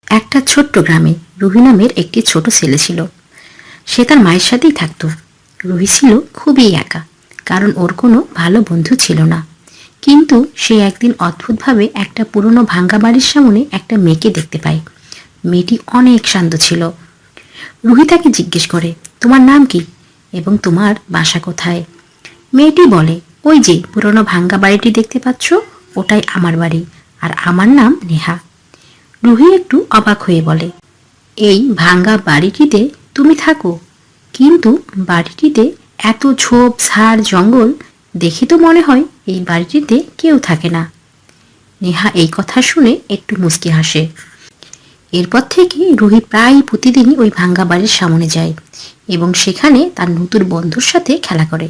একটা ছোট্ট গ্রামে রুহি নামের একটি ছোট ছেলে ছিল। সে তার মায়ের সাথেই থাকতো। রুহি ছিল খুবই একা, কারণ ওর কোনো ভালো বন্ধু ছিল না। কিন্তু সে একদিন অদ্ভুতভাবে একটা পুরনো ভাঙ্গা বাড়ির সামনে একটা মেয়েকে দেখতে পায়। মেয়েটি অনেক শান্ত ছিল। রুহি তাকে জিজ্ঞেস করে, তোমার নাম কি এবং তোমার বাসা কোথায়? মেয়েটি বলে, ওই যে পুরনো ভাঙ্গা বাড়িটি দেখতে পাচ্ছ, ওটাই আমার বাড়ি, আর আমার নাম নেহা। রুহি একটু অবাক হয়ে বলে, এই ভাঙ্গা বাড়িটিতে তুমি থাকো? কিন্তু বাড়িটিতে এত ঝোপ ঝাড় জঙ্গল, দেখে তো মনে হয় এই বাড়িটিতে কেউ থাকে না। নেহা এই কথা শুনে একটু মুচকি হাসে। এরপর থেকে রুহি প্রায় প্রতিদিনই ওই ভাঙ্গা বাড়ির সামনে যায় এবং সেখানে তার নতুন বন্ধুর সাথে খেলা করে।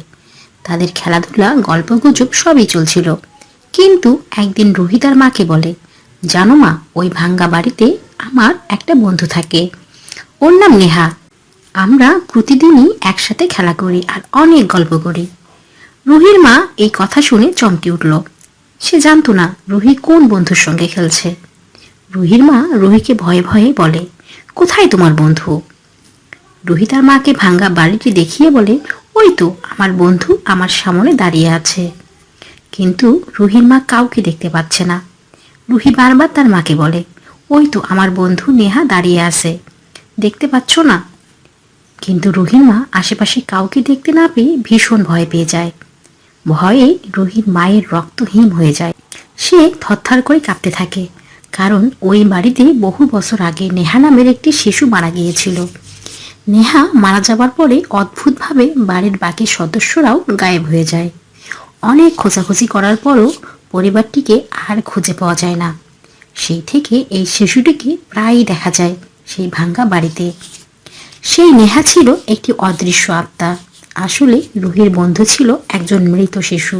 তাদের খেলাধুলা গল্পগুজব সবই চলছিল। কিন্তু একদিন রুহি তার মাকে বলে, জানো মা, ওই ভাঙ্গা বাড়িতে আমার একটা বন্ধু থাকে, ওর নাম নেহা। আমরা প্রতিদিনই একসাথে খেলা করি আর অনেক গল্প করি। রুহির মা এই কথা শুনে চমকে উঠল। সে জানতো না রুহি কোন বন্ধুর সঙ্গে খেলছে। রুহির মা রুহিকে ভয়ে ভয়ে বলে, কোথায় তোমার বন্ধু? রুহি তার মাকে ভাঙ্গা বাড়িটি দেখিয়ে বলে, ওই তো আমার বন্ধু আমার সামনে দাঁড়িয়ে আছে। কিন্তু রুহির মা কাউকে দেখতে পাচ্ছে না। রুহি বারবার তার মাকে বলে, ওই তো আমার বন্ধু নেহা দাঁড়িয়ে আছে, দেখতে পাচ্ছ না? কিন্তু রুহির মা আশেপাশে কাউকে দেখতে না পেয়ে ভীষণ ভয় পেয়ে যায়। ভয়ে রুহির মায়ের রক্ত হিম হয়ে যায়। সে থরথর করে কাঁপতে থাকে, কারণ ওই বাড়িতে বহু বছর আগে নেহা নামের একটি শিশু মারা গিয়েছিল। নেহা মারা যাবার পরে অদ্ভুতভাবে বাড়ির বাকি সদস্যরাও গায়েব হয়ে যায়। অনেক খোঁজাখুঁজি করার পরও পরিবারটিকে আর খুঁজে পাওয়া যায় না। সেই থেকে এই শিশুটিকে প্রায়ই দেখা যায় সেই ভাঙ্গা বাড়িতে। সেই নেহা ছিল একটি অদৃশ্য আত্মা। আসলে রুহির বন্ধু ছিল একজন মৃত শিশু।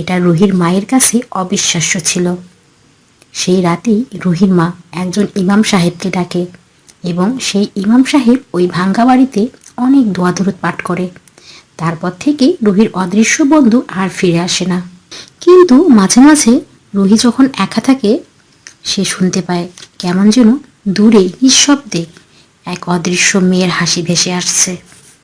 এটা রুহির মায়ের কাছে অবিশ্বাস্য ছিল। সেই রাতেই রুহির মা একজন ইমাম সাহেবকে ডাকে এবং সেই ইমাম সাহেব ওই ভাঙ্গা বাড়িতে অনেক দোয়া দরুদ পাঠ করে। তারপর থেকে রুহির অদৃশ্য বন্ধু আর ফিরে আসে না। কিন্তু মাঝে মাঝে রুহি যখন একা থাকে, সে শুনতে পায় কেমন যেন দূরে নিঃশব্দে এক অদৃশ্য মেয়ের হাসি ভেসে আসছে।